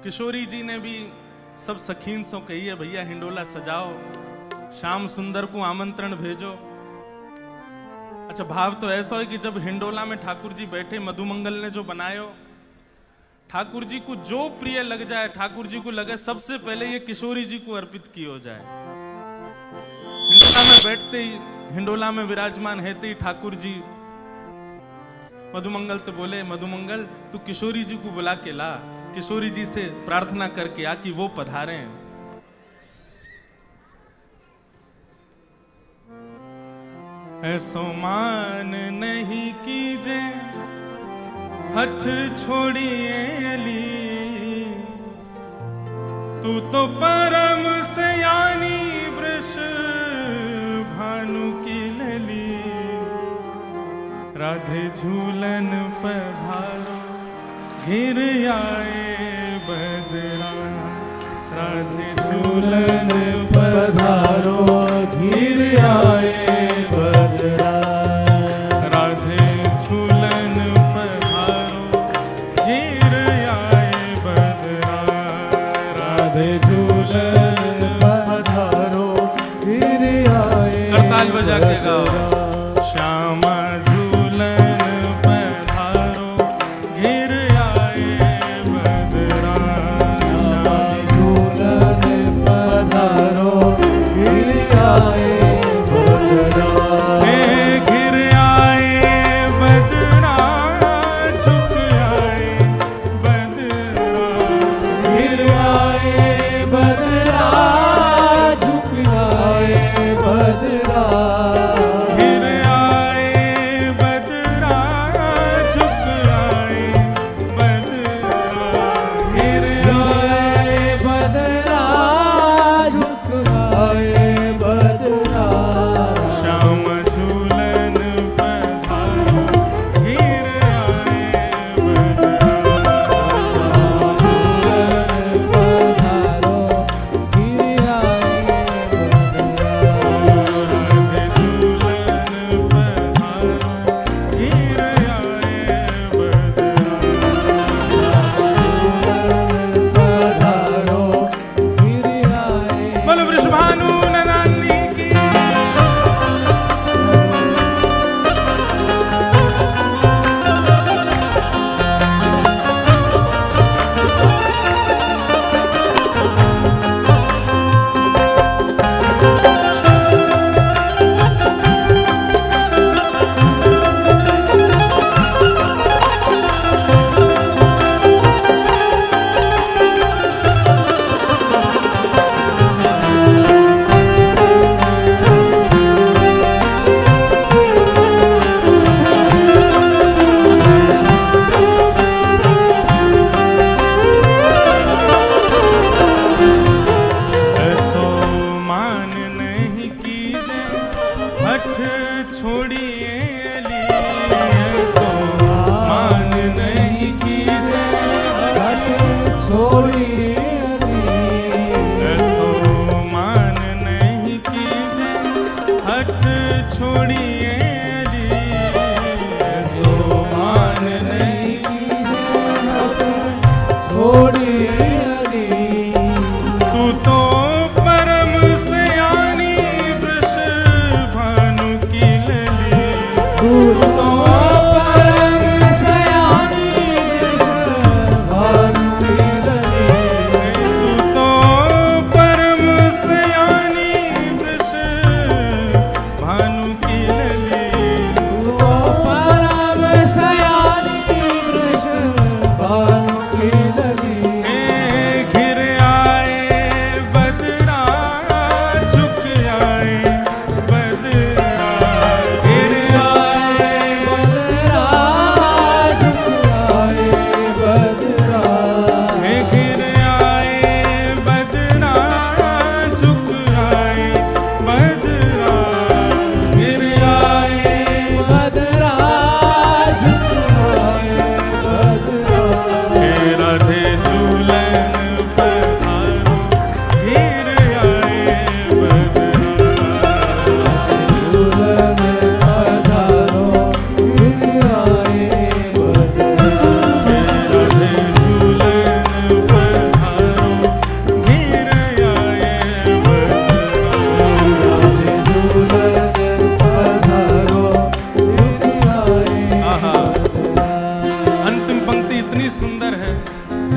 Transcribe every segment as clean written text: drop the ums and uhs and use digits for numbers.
किशोरी जी ने भी सब सखीन सो कही है, भैया हिंडोला सजाओ, श्याम सुंदर को आमंत्रण भेजो। अच्छा, भाव तो ऐसा है कि जब हिंडोला में ठाकुर जी बैठे, मधुमंगल ने जो बनायो, ठाकुर जी को जो प्रिय लग जाए, ठाकुर जी को लगे सबसे पहले ये किशोरी जी को अर्पित की हो जाए। हिंडोला में बैठते ही, हिंडोला में विराजमान हेते ही ठाकुर जी मधुमंगल तो बोले, मधुमंगल तू किशोरी जी को बुला के ला, किशोरी जी से प्रार्थना करके आ कि वो पधारे। ऐसो मान नहीं कीजे हठ छोड़िए ली, तू तो परम सयानी वृष भानु की लली। राधे झूलन पधारो घिर आए बदरा, राधे झूलन पधारो घिर आए बदरा, राधे झूलन पधारो घिर आए बदरा, राधे झूलन पधारो घिर आए। करताल बजा के गाओ। श्यामा झूलन पधारो घिर आए बदरा, श्यामा झूलन पधारो घिर आए बदरा।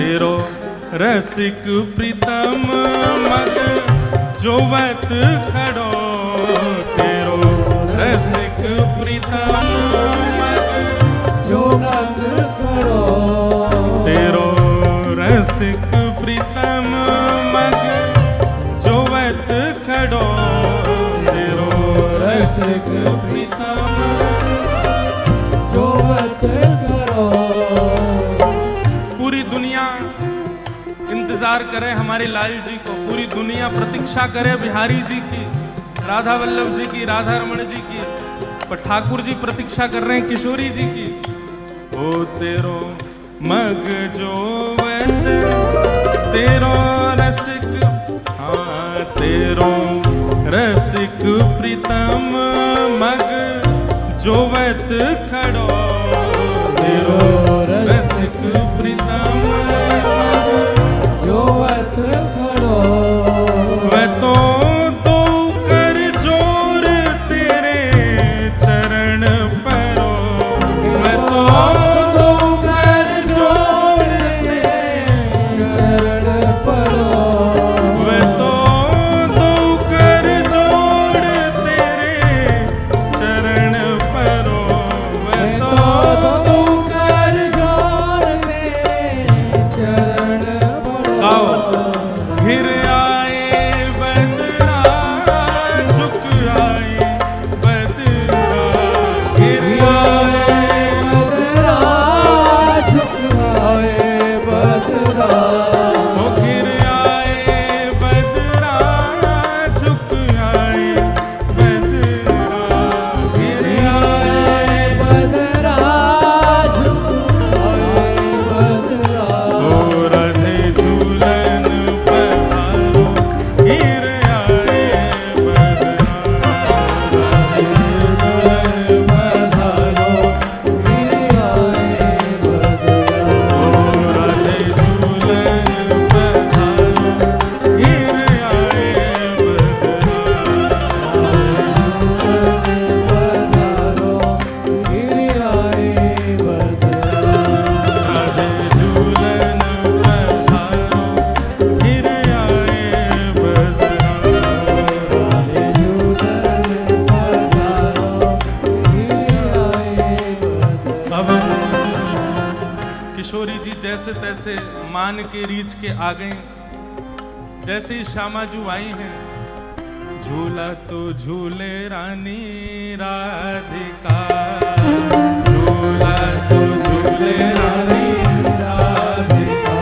तेरो रसिक प्रीतम मग जोवत खड़ो, तेरो रसिक प्रीतम मग जोवत खड़ो, तेरो रसिक प्रीतम मग जोवत खड़ो, तेरो रसिक प्रीतम जोवत खड़ो। पूरी दुनिया इंतजार करे हमारे लाल जी को, पूरी दुनिया प्रतीक्षा करे बिहारी जी की, राधा वल्लभ जी की, राधा रमण जी की, पर ठाकुर जी प्रतीक्षा कर रहे हैं किशोरी जी की। ओ तेरो मग जोवत, तेरो रसिक, हाँ तेरो रसिक प्रीतम मग जोवत खड़ो, तेरो रसिक प्रीतम जोवत खड़ो। मैं तो दो कर जोर तेरे चरण परो, मैं तो दो कर जोर तेरे चरण परो, मैं तो दो कर जोड़ तेरे चरण परो, मैं तो दो कर जोर तेरे चरण परो। गाओ। घिर आए बदरा झुक आए बदरा, घिर आए बदरा झुक आए बदरा, ओ घिर आए बदरा झुक आए बदरा, घिर आए बदरा झुक आए बदरा। ओ राधे झूलन पधारो, घिर आए बदरा, राधे झूलन पधारो गिर आए बदरा, ओ राधे झूलन पधारो, घिर आए पधारो गिर आए बदरा, राधे झूलन पधारो, घिर आए बदरा। झूलन पधारो गिर आए बदरा। अब किशोरी जी जैसे तैसे मान के रीछ के आ गए, जैसे ही श्यामाजू आई हैं, झूला तो झूले रानी राधिका, झूला तो झूले रानी राधिका,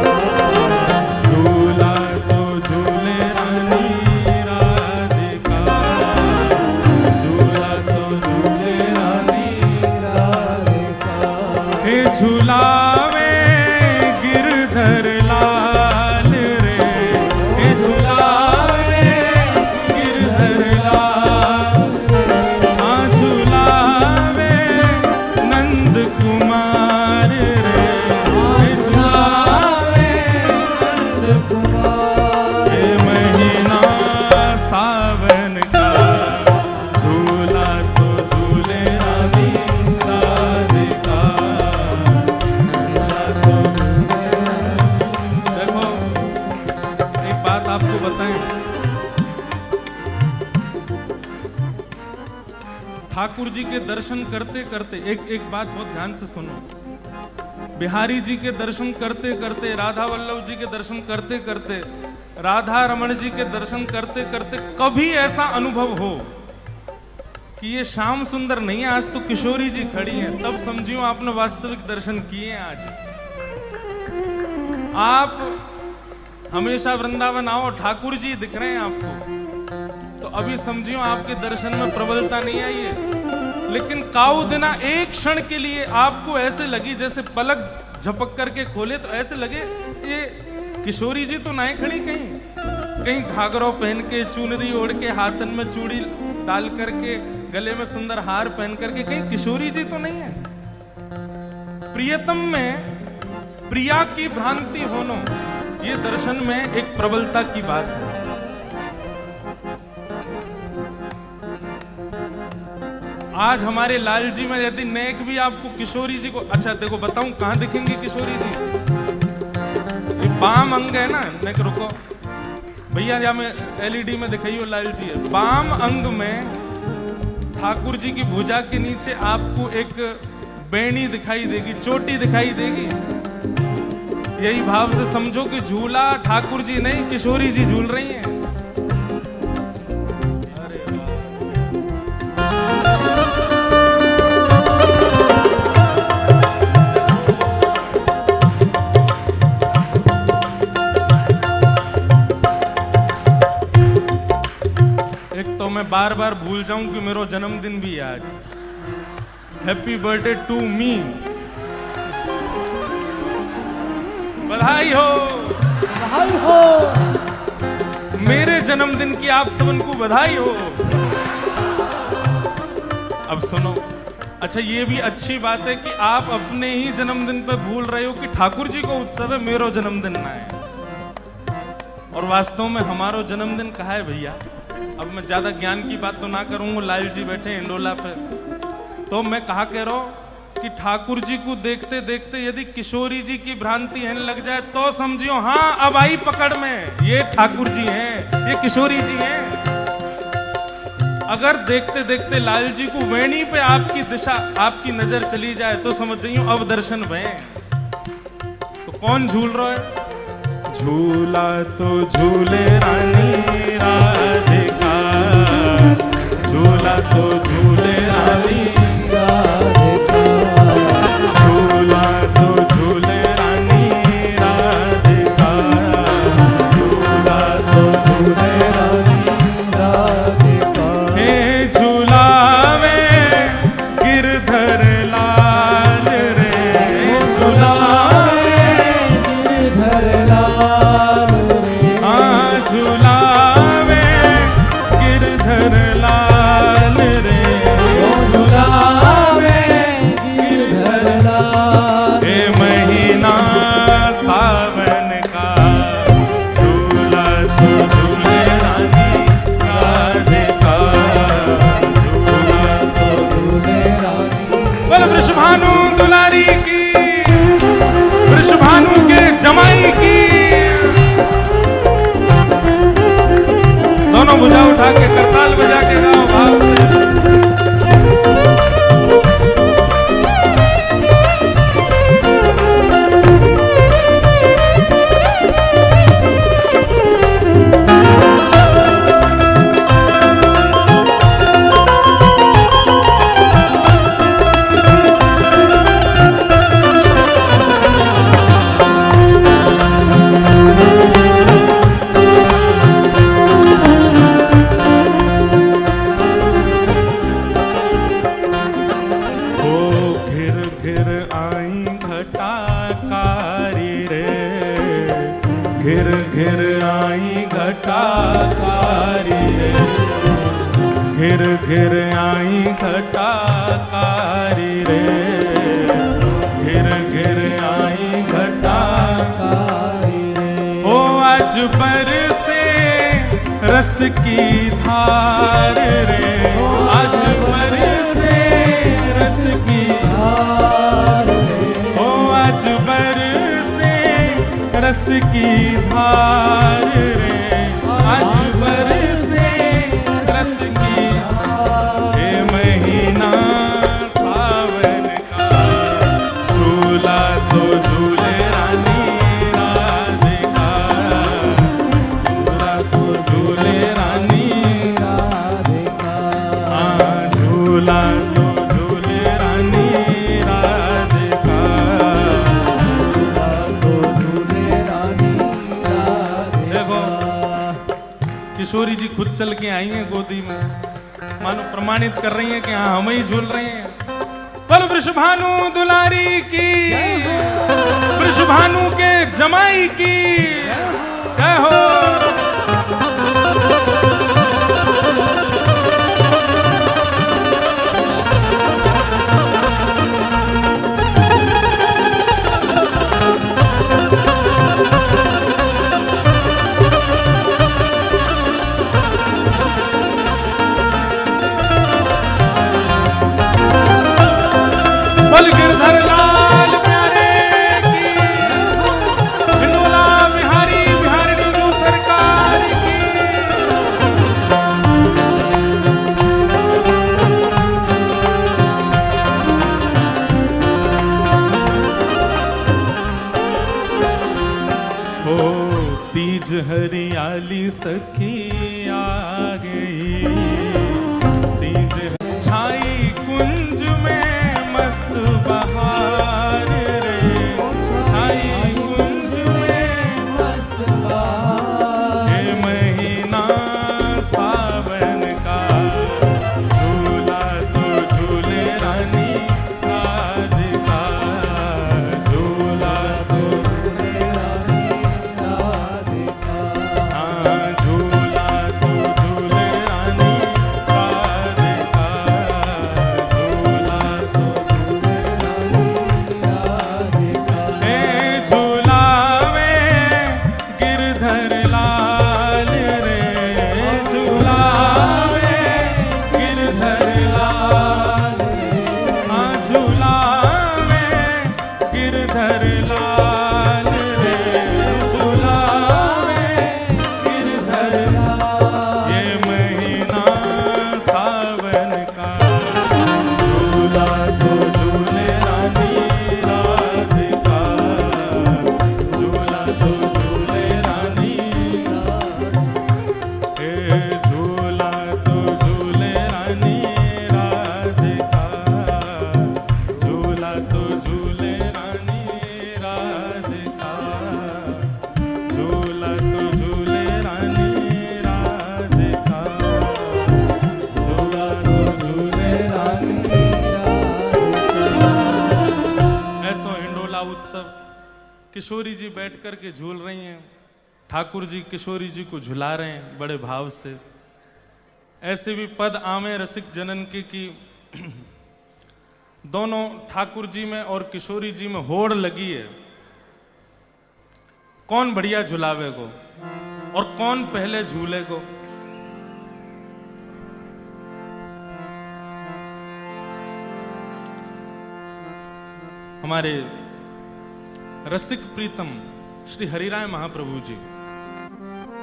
झूला तो झूले रानी राधिका, झूला तो झूले रानी हे झुलावे गिरधर लाल रे, हे झुलावे गिरधर लाल, हाँ झुलावे नंद कुमार रे, हे झुलावे नंद कुमार, हे महीना सावन का, झूला तो झूले रानी राधिका, देखो एक बात आपको बताएं, ठाकुर जी के दर्शन करते करते एक बात बहुत ध्यान से सुनो, बिहारी जी के दर्शन करते करते, राधा वल्लभ जी के दर्शन करते करते, राधा रमण जी के दर्शन करते करते कभी ऐसा अनुभव हो कि ये श्याम सुंदर नहीं है, आज तो किशोरी जी खड़ी हैं, तब समझियो आपने वास्तविक दर्शन किए हैं। आज आप हमेशा वृंदावन आओ, ठाकुर जी दिख रहे हैं आपको, तो अभी समझियो आपके दर्शन में प्रबलता नहीं आई है, लेकिन काऊ दिना एक क्षण के लिए आपको ऐसे लगी, जैसे पलक झपक करके खोले तो ऐसे लगे ये किशोरी जी तो नहीं खड़ी, कहीं घाघरों पहन के, चुनरी ओढ़ के, हाथन में चूड़ी डाल करके, गले में सुंदर हार पहन करके, कहीं किशोरी जी तो नहीं है। प्रियतम में प्रिया की भ्रांति होनो, ये दर्शन में एक प्रबलता की बात है। आज हमारे लाल जी में यदि नेक भी आपको किशोरी जी को, अच्छा देखो बताऊं कहां दिखेंगे किशोरी जी, बाम अंग है ना, नेक रुको भैया, या में एलईडी में दिखाइयो लाल जी है। बाम अंग में ठाकुर जी की भुजा के नीचे आपको एक बेणी दिखाई देगी, चोटी दिखाई देगी। यही भाव से समझो कि झूला ठाकुर जी नहीं, किशोरी जी झूल रही हैं। एक तो मैं बार बार भूल जाऊं कि मेरा जन्मदिन भी है आज। हैप्पी बर्थडे टू मी, बधाई हो, बधाई हो, मेरे जन्मदिन की आप सबन को बधाई हो। अब सुनो, अच्छा ये भी अच्छी बात है कि आप अपने ही जन्मदिन पे भूल रहे हो कि ठाकुर जी को उत्सव है, मेरा जन्मदिन ना है। और वास्तव में हमारा जन्मदिन कहाँ है भैया? अब मैं ज्यादा ज्ञान की बात तो ना करूंगा, लाल जी बैठे इंडोला पे, तो मैं कहा कह रहा हूं कि ठाकुर जी को देखते देखते यदि किशोरी जी की भ्रांति है लग जाए तो समझियो हाँ अब आई पकड़ में, ये ठाकुर जी हैं, ये किशोरी जी हैं। अगर देखते देखते लाल जी को वेणी पे आपकी दिशा, आपकी नजर चली जाए तो समझ जाइयो अब दर्शन भय। तो कौन झूल रहा है? झूला तो झूले रानी राधिका, झूला तो झूले रानी राधिका, झूला तो झूले रानी राधिका, झूला तो झूले रानी राधिका। हे झूलावे गिरधर लाल रे, झूलावे गिरधर लाल रे, हाँ झूलावे गिरधर लाल रे, झूलावे गिरधर लाल। हे महीना सावन का, झूला तो झूले रानी राधिका, झूला तो झूले रानी। बोल वृषभानु दुलारी की, वृषभानु के जमाई की। दोनों भुजा उठा के करताल बजा के गाओ भाव से। घिर घिर आई घटाकारी रे, घिर घिर आई घटाकारी रे, घिर घिर आई घटाकारी रे। ओ आज बरसे रस की धार रे, आज बरसे रस की धार रे, ओ आज बरसे रस की धार रे, आज बरसे रस की धार। हे महीना सावन का, झूला तो झूले रानी राधिका, झूला तो झूले रानी राधिका, हाँ झूला तो झूले रानी राधिका। तो झूले रानी देखो राधिका। किशोरी जी खुद चल के आई हैं गोदी में, मानो प्रमाणित कर रही हैं कि हाँ हम ही झूल रहे हैं। बोल वृषभानु दुलारी की, वृषभानु के जमाई की जय हो। बोल गिरधर लाल प्यारे की, हिंडोला तीज हरियाली सखी आ गई, तीज छाई कुंज में मस्त बहार रे, छाई कुंज में मस्त बहार। ये महीना सावन का, झूला तो झूले रानी राधिका, झूला तो झूले रानी राधिका। हाँ, झूला तो झूले रानी राधिका, झूला तो झूले रानी राधिका। हे झूलावे गिरधर लाल रे, झूलावे गिरधर लाल रे, हाँ झूलावे गिरधर लाल रे, झूलावे गिरधर लाल। ये महीना सावन का, झूला तो झूले रानी राधिका, झूला तो झूले रानी, हे झूला तो झूले रानी राधिका, झूला तो झूले रानी राधिका, झूला तो झूले रानी राधिका, झूला तो झूले रानी राधिका। ऐसो हिंडोला उत्सव किशोरी जी बैठ कर के झूल रही हैं, ठाकुर जी किशोरी जी को झुला रहे हैं बड़े भाव से। ऐसे भी पद आमे रसिक जनन के की दोनों ठाकुर जी में और किशोरी जी में होड़ लगी है, कौन बढ़िया झुलावे को और कौन पहले झूले को। हमारे रसिक प्रीतम श्री हरिराय महाप्रभु जी,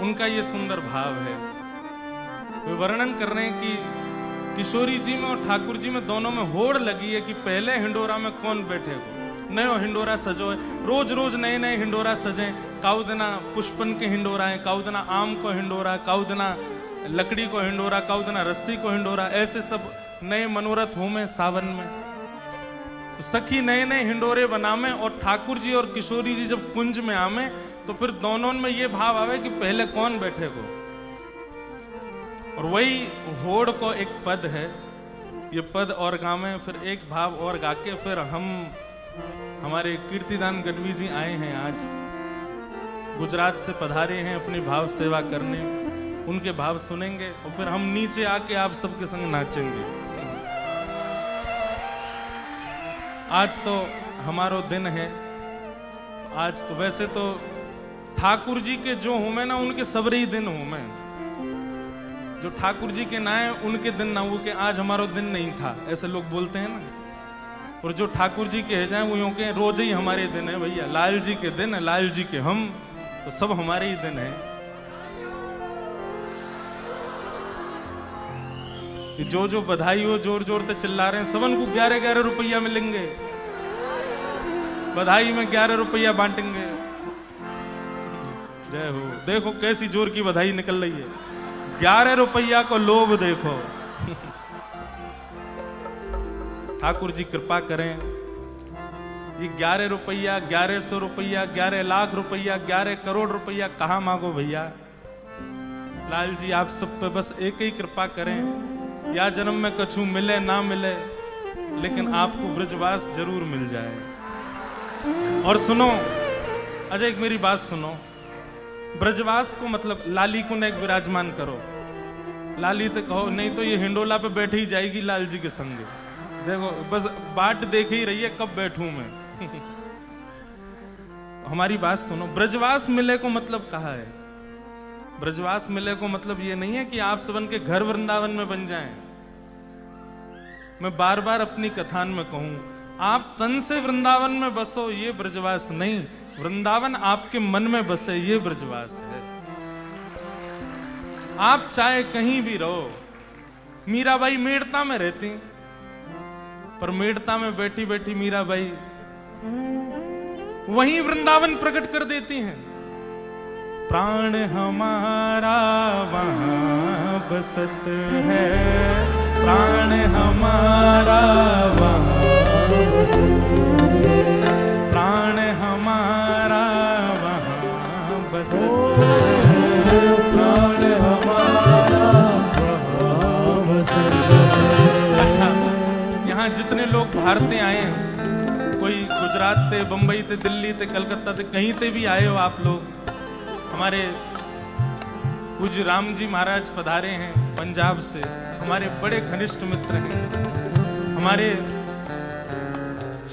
उनका ये सुंदर भाव है। वे वर्णन कर रहे हैं कि किशोरी जी में और ठाकुर जी में दोनों में होड़ लगी है कि पहले हिंडोरा में कौन बैठेगा। नयो हिंडोरा सजो है, रोज रोज नए नए हिंडोरा सजे। काउ दिना पुष्पन के हिंडोरा है, काउ दिना आम को हिंडोरा, काउ दिना लकड़ी को हिंडोरा, काउ दिना रस्सी को हिंडोरा, ऐसे सब नए मनोरथ हो में सावन में। सखी नए नए हिंडोरे बनावे और ठाकुर जी और किशोरी जी जब कुंज में आवे तो फिर दोनों में ये भाव आवे कि पहले कौन बैठे को। और वही होड़ को एक पद है, ये पद और गावे, फिर एक भाव और गा के फिर हम हमारे कीर्तिदान गढ़वी जी आए हैं, आज गुजरात से पधारे हैं अपनी भाव सेवा करने। उनके भाव सुनेंगे और फिर हम नीचे आके आप सबके संग नाचेंगे। आज तो हमारो दिन है, आज तो वैसे तो ठाकुर जी के जो हूं मैं ना उनके सबरे ही दिन हूं मैं, जो ठाकुर जी के ना है उनके दिन ना हो के आज हमारो दिन नहीं था, ऐसे लोग बोलते हैं ना। और जो ठाकुर जी के है जाए वो यूं के रोज ही हमारे दिन है भैया, लाल जी के दिन है, लाल जी के हम तो सब हमारे ही दिन है। जो जो बधाई हो जोर जोर से चिल्ला रहे हैं, सबन को 11-11 रुपया मिलेंगे, बधाई में 11 रुपया बांटेंगे। जय हो, देखो कैसी जोर की बधाई निकल रही है, 11 रुपया को लोभ देखो। ठाकुर जी कृपा करें, ये 11 रुपया, 1100 रुपया, 11 लाख रुपया, 11 करोड़ रुपया कहाँ मांगो भैया। लाल जी आप सब पे बस एक ही कृपा करें, या जन्म में कछु मिले ना मिले लेकिन आपको ब्रजवास जरूर मिल जाए। और सुनो अजय, एक मेरी बात सुनो, ब्रजवास को मतलब लाली को एक विराजमान करो। लाली तो कहो, नहीं तो ये हिंडोला पे बैठ ही जाएगी लाल जी के संग। देखो बस बाट देख ही रही है कब बैठूं मैं। हमारी बात सुनो, ब्रजवास मिले को मतलब कहा है? ब्रजवास मिले को मतलब ये नहीं है कि आप सबन के घर वृंदावन में बन जाएं। मैं बार बार अपनी कथान में कहूं, आप तन से वृंदावन में बसो ये ब्रजवास नहीं, वृंदावन आपके मन में बसे ये ब्रजवास है। आप चाहे कहीं भी रहो, मीराबाई मेड़ता में रहती, पर मेड़ता में बैठी बैठी मीराबाई वहीं वृंदावन प्रकट कर देती हैं। प्राण हमारा वहाँ बसत है, प्राण हमारा वहाँ बसत है, प्राण हमारा वहाँ बसत है, प्राण हमारा वहाँ बसत है। अच्छा, यहाँ जितने लोग बाहर से आए हैं, कोई गुजरात से, बम्बई से, दिल्ली से, कलकत्ता से, कहीं से भी आए हो आप लोग, हमारे पूज्य राम जी महाराज पधारे हैं पंजाब से, हमारे बड़े घनिष्ठ मित्र हैं। हमारे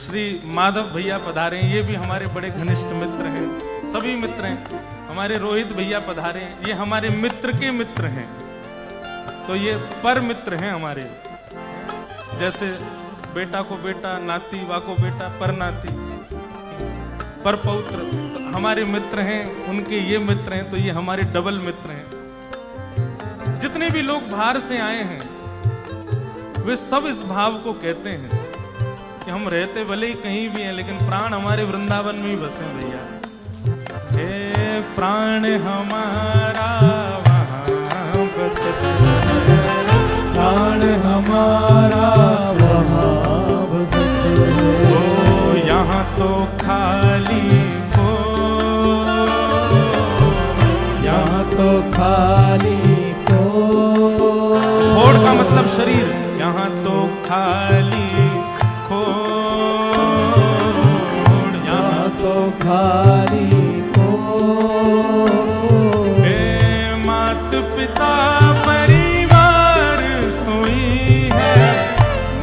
श्री माधव भैया पधारे हैं, ये भी हमारे बड़े घनिष्ठ मित्र हैं। सभी मित्र हैं। हमारे रोहित भैया पधारे हैं, ये हमारे मित्र के मित्र हैं। तो ये पर मित्र हैं हमारे, जैसे बेटा को बेटा, नाती वाको बेटा, पर नाती, पर पौत्र, तो हमारे मित्र हैं, उनके ये मित्र हैं, तो ये हमारे डबल मित्र हैं। जितने भी लोग बाहर से आए हैं वे सब इस भाव को कहते हैं कि हम रहते भले ही कहीं भी हैं, लेकिन प्राण हमारे वृंदावन में ही बसे भैया। हे प्राण हमारा वहाँ बसत है, प्राण हमारा वहाँ बसत है, ओ यहाँ तो खाली हो, यहाँ तो खाली को, खोड़ का मतलब शरीर, यहाँ तो खाली खोड़, यहाँ तो खाली को, हे मात पिता परिवार सोई है,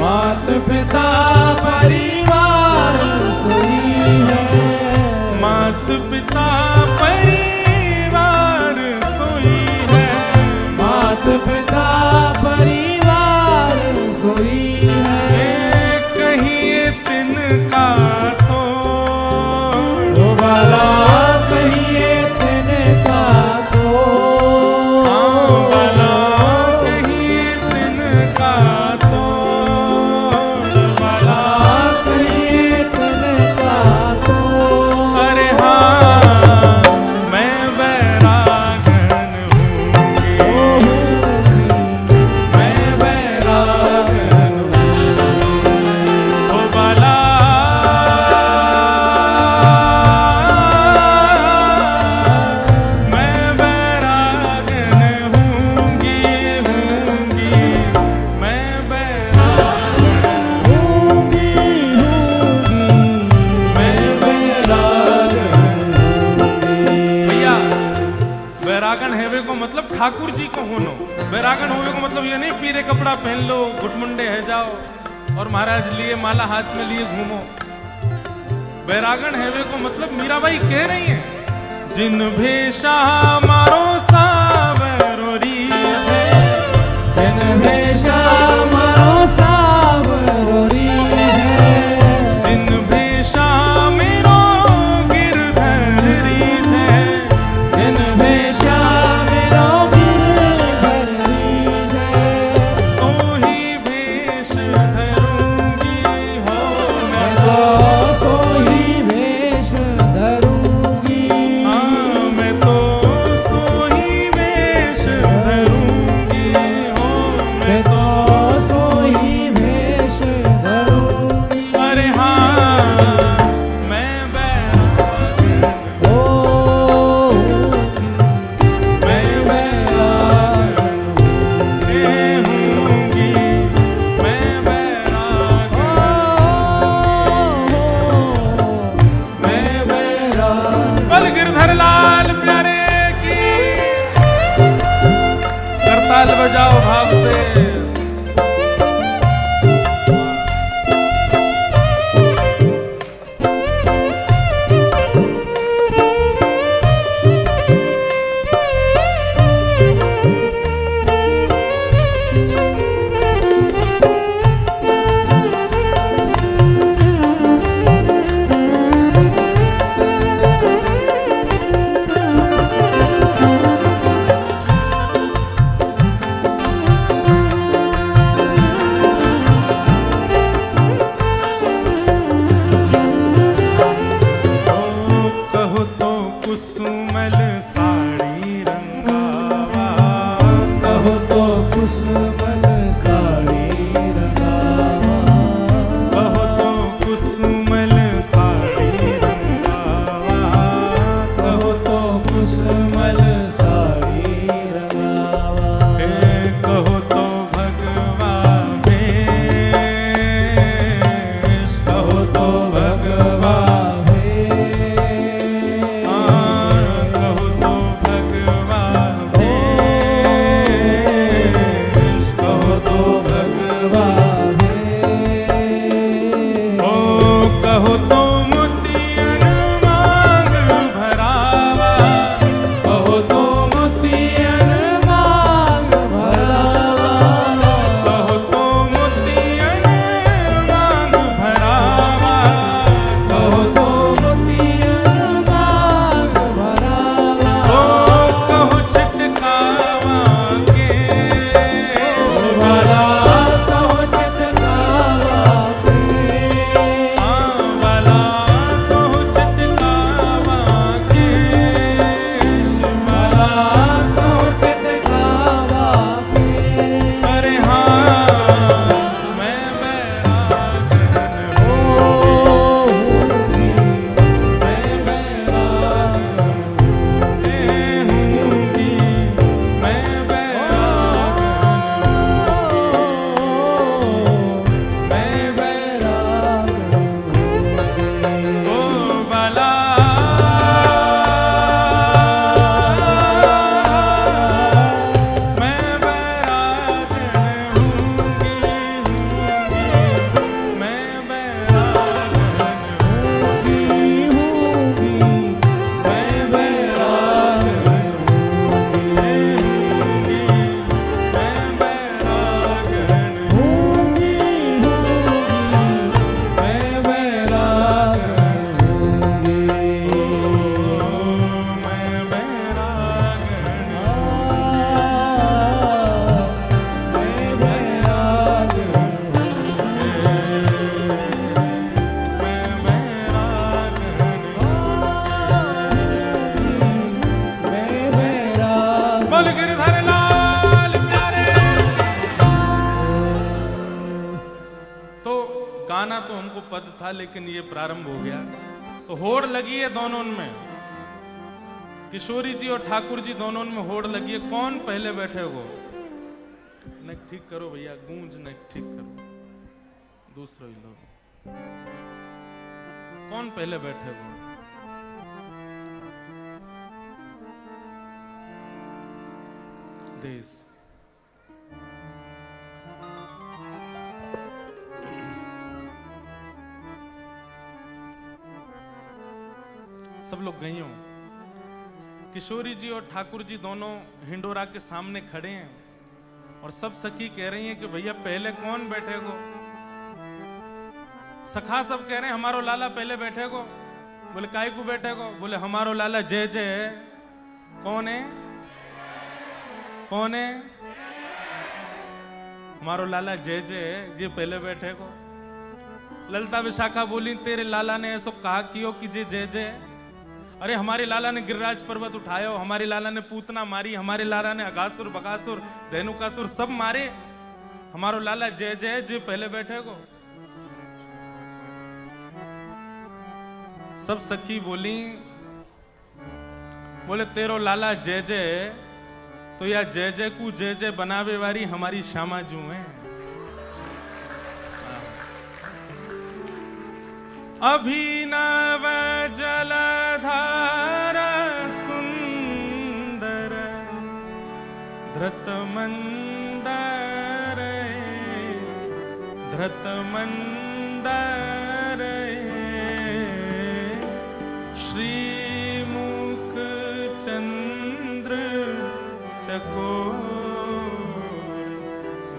मात पिता परिवार सोई है, मात पिता परिवार सोई है, मात पिता परिवार सोई है, हे कहिए तिनका तो ओ बाला कहिए तिनका तो, भला कहिए तिनका तो, भला कहिए तिनका तो, अरे हाँ मैं बैरागन हूँगी, मैं बैरागन ओ भला मैं बैरागन हूँगी, मैं बैरागन हूँगी, मैं बैरागन हूँगी। भैया। बैरागन हेवे को मतलब ठाकुर जी को होनो। बैरागन होवे को मतलब ये नहीं पीरे कपड़ा पहन लो, घुटमुंडे है जाओ और महाराज लिए माला हाथ में लिए घूमो। बैरागन हेवे को मतलब मीराबाई कह रही है, जिन भेषा मारो सावरो रीझ है, जन भेषा मारो सावरोरी है, जिन भेषा मेरो गिरधर रीझ है, जन भेषा मेरो गिरधर रीझ है, सोही भेष धरूंगी हो मैं मैं तो सोही भेष धरूंगी, हाँ मैं तो सोही कहो तो मोतियन मांग भरावा, कहो तो मोतियन मांग भरावा, कहो तो मोतियन मांग भरावा, कहो तो मोतियन मांग भरावा, कहो छिटकावा के वाला कहो चितकावा के, वाला कहो छिटकावा के वाला कहो चितकावा के। अरे हाँ मैं बैरागन होगी मैं बैरागन हूँगी, मैं मैं बैरागन ओ वाला मैं बैरागन हूँगी, मैं बैरागन होगी मैं बैरागन हूँगी, मैं बैरागन होगी मैं बैरागन होगी। मैं बैरागन मैं बैरागन मैं बैरागन। बोल गिरधर लाल प्यारे। तो गाना तो हमको पद था, लेकिन ये प्रारंभ हो गया तो होड़ लगी है दोनों में, किशोरी जी और ठाकुर जी दोनों में होड़ लगी है। कौन पहले बैठे हो? नहीं ठीक करो भैया, गूंज नहीं ठीक करो, दूसरा ही लो। कौन पहले बैठे हो? देश सब लोग गई हो। किशोरी जी और ठाकुर जी दोनों हिंडोरा के सामने खड़े हैं और सब सखी कह रही हैं कि भैया पहले कौन बैठे को? सखा सब कह रहे हैं हमारो लाला पहले बैठे को। बोले काय को बैठे को? बोले हमारो लाला जय जय है। कौन है? कौन है? हमारो लाला जय जय है, जे पहले बैठे को। ललता विशाखा बोली तेरे लाला ने ऐसा कहा कियो कि जे जय जय। अरे हमारे लाला ने गिरिराज पर्वत उठाया, हमारे लाला ने पूतना मारी, हमारे लाला ने अगासुर बकासुर धेनुकासुर सब मारे, हमारो लाला जय जय जे पहले बैठे को। सब सखी बोली, बोले तेरो लाला जय जय तो या जय जय को जय जय बनावे वारी हमारी श्यामा जू है। अभिनव जलधार सुंदर धृत मंदर धृत मंदर श्रीमुख चंद्र चकोर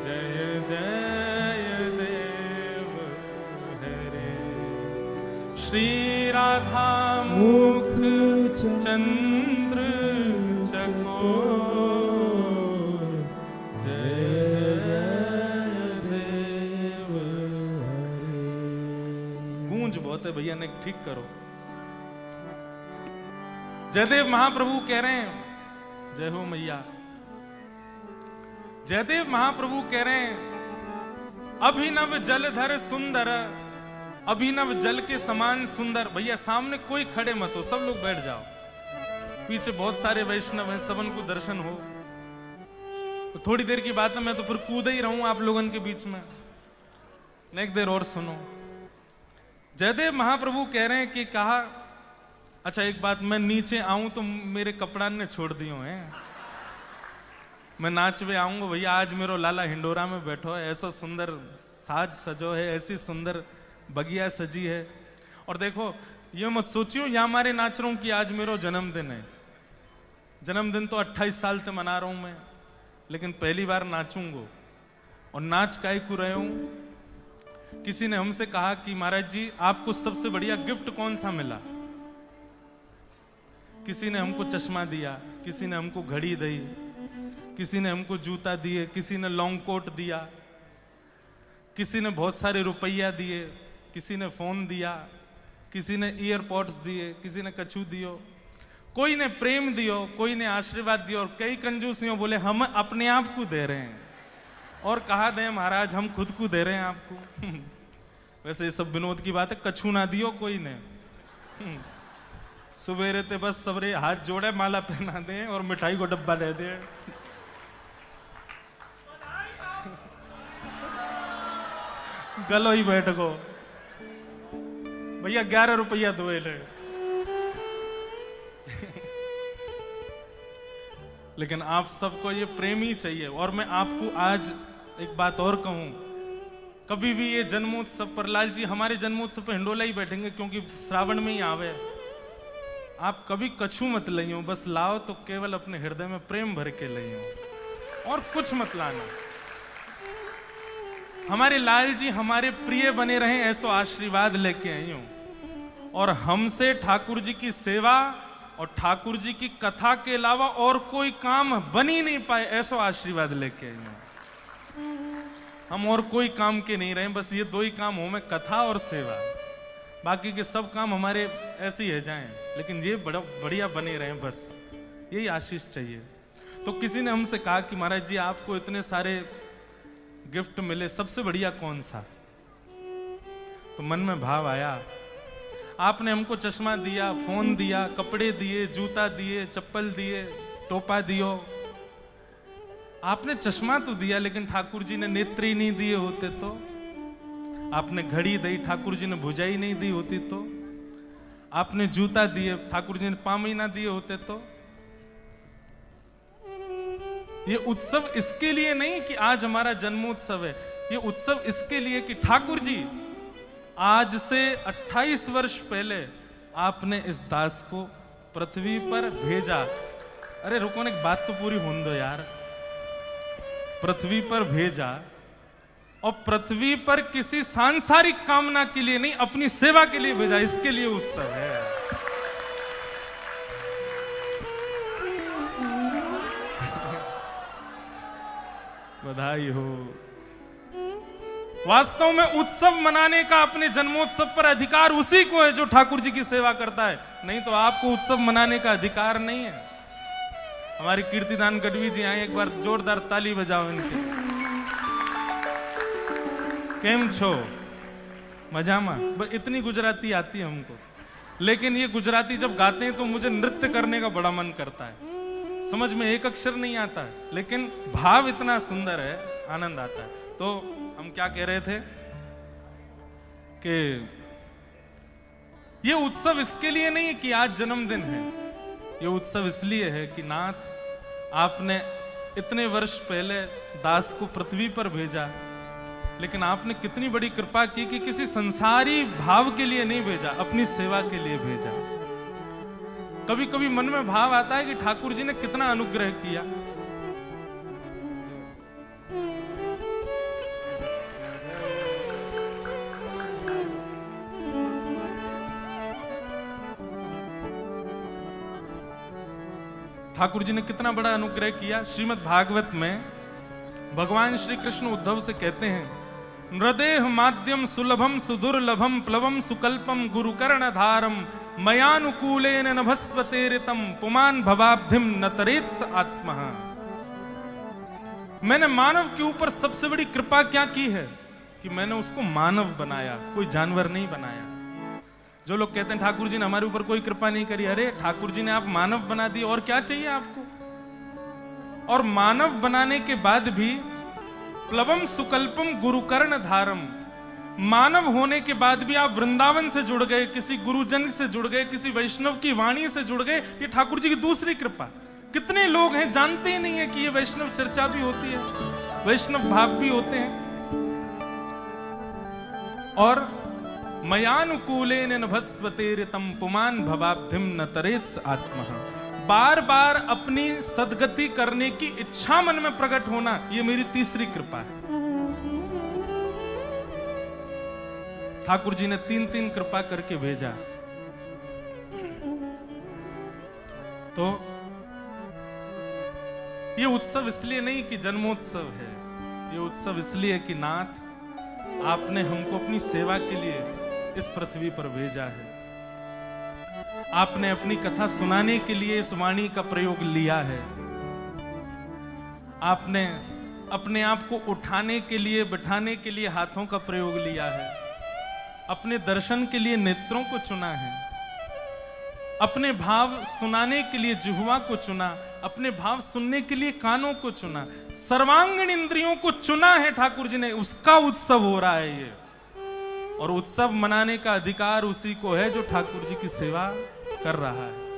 जय जय देव हरे। श्री राधा मुख चंद्र चकोर जय जय देव हरे। गूंज बहुत है भैया ने, ठीक करो। जयदेव महाप्रभु कह रहे हैं, जय हो मैया। जयदेव महाप्रभु कह रहे हैं अभिनव जलधर सुंदर, अभिनव जल के समान सुंदर। भैया सामने कोई खड़े मत हो, सब लोग बैठ जाओ। पीछे बहुत सारे वैष्णव हैं, सबन को दर्शन हो। तो थोड़ी देर की बात है, मैं तो फिर कूद ही रहूं आप लोगों के बीच में। एक देर और सुनो। जयदेव महाप्रभु कह रहे हैं कि कहा, अच्छा एक बात, मैं नीचे आऊं तो मेरे कपड़ा ने छोड़ दियो हैं। मैं नाचवे आऊंगा भैया, आज मेरो लाला हिंडोरा में बैठो है, ऐसा सुंदर साज सजो है, ऐसी सुंदर बगिया सजी है। और देखो, ये मत सोचियो या हमारे नाच रहा हूं कि आज मेरा जन्मदिन है। जन्मदिन तो 28 साल से मना रहा हूं मैं, लेकिन पहली बार नाचूंगा। और नाच काहे को रहे हूं? किसी ने हमसे कहा कि महाराज जी आपको सबसे बढ़िया गिफ्ट कौन सा मिला? किसी ने हमको चश्मा दिया, किसी ने हमको घड़ी दी, किसी ने हमको जूता दिए, किसी ने लॉन्ग कोट दिया, किसी ने बहुत सारे रुपया दिए, किसी ने फोन दिया, किसी ने ईयरपॉड्स दिए, किसी ने कछू दियो, कोई ने प्रेम दियो, कोई ने आशीर्वाद दियो, और कई कंजूसियों बोले हम अपने आप को दे रहे हैं। और कहा दें महाराज, हम खुद को दे रहे हैं आपको। वैसे ये सब विनोद की बात है, कछू ना दियो कोई ने। सुबेरे ते बस सबरे हाथ जोड़े, माला पहना दें और मिठाई को डब्बा दे दें। गलो ही बैठ गो भैया, 11 रुपया दो ले। लेकिन आप सबको ये प्रेम ही चाहिए। और मैं आपको आज एक बात और कहूं, कभी भी ये जन्मोत्सव पर, लाल जी हमारे जन्मोत्सव पर हिंडोला ही बैठेंगे क्योंकि श्रावण में ही आवे। आप कभी कछू मत लियो, बस लाओ तो केवल अपने हृदय में प्रेम भर के लियो, और कुछ मत लाना। हमारे लाल जी हमारे प्रिय बने रहे, ऐसो आशीर्वाद लेके आई हूं। और हमसे ठाकुर जी की सेवा और ठाकुर जी की कथा के अलावा और कोई काम बन ही नहीं पाए, ऐसो आशीर्वाद लेके आई हूं। हम और कोई काम के नहीं रहे, बस ये 2 ही काम हो, में कथा और सेवा। बाकी के सब काम हमारे ऐसे ही है जाएं, लेकिन ये बड़ा बढ़िया बने रहे, बस यही आशीष चाहिए। तो किसी ने हमसे कहा कि महाराज जी आपको इतने सारे गिफ्ट मिले, सबसे बढ़िया कौन सा? तो मन में भाव आया, आपने हमको चश्मा दिया, फोन दिया, कपड़े दिए, जूता दिए, चप्पल दिए, टोपा दियो। आपने चश्मा तो दिया, लेकिन ठाकुर जी ने नेत्र ही नहीं दिए होते तो। आपने घड़ी दी, ठाकुर जी ने भुजा ही नहीं दी होती तो। आपने जूता दिए, ठाकुर जी ने पाम ही ना दिए होते तो। ये उत्सव इसके लिए नहीं कि आज हमारा जन्मोत्सव है, ये उत्सव इसके लिए कि ठाकुर जी आज से 28 वर्ष पहले आपने इस दास को पृथ्वी पर भेजा। अरे रुको ना, एक बात तो पूरी होने दो यार। पृथ्वी पर भेजा, और पृथ्वी पर किसी सांसारिक कामना के लिए नहीं, अपनी सेवा के लिए भेजा। इसके लिए उत्सव है। बधाई हो। वास्तव में उत्सव मनाने का अपने जन्मोत्सव पर अधिकार उसी को है जो ठाकुर जी की सेवा करता है, नहीं तो आपको उत्सव मनाने का अधिकार नहीं है। हमारे कीर्तिदान गढ़वी जी आए, एक बार जोरदार ताली बजाओ इनके। केम छो? मजामा? इतनी गुजराती आती है हमको, लेकिन ये गुजराती जब गाते हैं तो मुझे नृत्य करने का बड़ा मन करता है। समझ में एक अक्षर नहीं आता है, लेकिन भाव इतना सुंदर है, आनंद आता है। तो हम क्या कह रहे थे कि ये उत्सव इसके लिए नहीं है कि आज जन्मदिन है, ये उत्सव इसलिए है कि नाथ आपने इतने वर्ष पहले दास को पृथ्वी पर भेजा, लेकिन आपने कितनी बड़ी कृपा की कि किसी संसारी भाव के लिए नहीं भेजा, अपनी सेवा के लिए भेजा। कभी कभी मन में भाव आता है कि ठाकुर जी ने कितना अनुग्रह किया। ठाकुर जी ने कितना बड़ा अनुग्रह किया। श्रीमद् भागवत में भगवान श्री कृष्ण उद्धव से कहते हैं, नृदेह माध्यम सुलभम सुदुर्लभम प्लवम सुकल्पम गुरुकर्णधारम मयानुकूलेन नभस्वतेरितम पुमान भवाब्धिम न तरेत्स आत्मा। मैंने मानव के ऊपर सबसे बड़ी कृपा क्या की है कि मैंने उसको मानव बनाया, कोई जानवर नहीं बनाया। जो लोग कहते हैं ठाकुर जी ने हमारे ऊपर कोई कृपा नहीं करी, अरे ठाकुर जी ने आप मानव बना दिए, और क्या चाहिए आपको? और मानव बनाने के बाद भी प्लवम सुकल्पम गुरुकर्ण धारम, मानव होने के बाद भी आप वृंदावन से जुड़ गए, किसी गुरुजन से जुड़ गए, किसी वैष्णव की वाणी से जुड़ गए। ये ठाकुर जी की दूसरी कृपा। कितने लोग हैं जानते ही नहीं है कि ये वैष्णव चर्चा भी होती है, वैष्णव भाव भी होते हैं। और मयानुकूलेन नभस्वतेरितम पुमान भवाब्धिम न तरेत्स आत्मा। बार बार अपनी सदगति करने की इच्छा मन में प्रकट होना, ये मेरी तीसरी कृपा है। ठाकुर जी ने 3-3 कृपा करके भेजा। तो ये उत्सव इसलिए नहीं कि जन्मोत्सव है, ये उत्सव इसलिए कि नाथ आपने हमको अपनी सेवा के लिए इस पृथ्वी पर भेजा है। आपने अपनी कथा सुनाने के लिए इस वाणी का प्रयोग लिया है। आपने अपने आप को उठाने के लिए, बिठाने के लिए हाथों का प्रयोग लिया है। अपने दर्शन के लिए नेत्रों को चुना है। अपने भाव सुनाने के लिए जिह्वा को चुना, अपने भाव सुनने के लिए कानों को चुना, सर्वांगीण इंद्रियों को चुना है ठाकुर जी ने। उसका उत्सव हो रहा है ये, और उत्सव मनाने का अधिकार उसी को है जो ठाकुर जी की सेवा कर रहा है।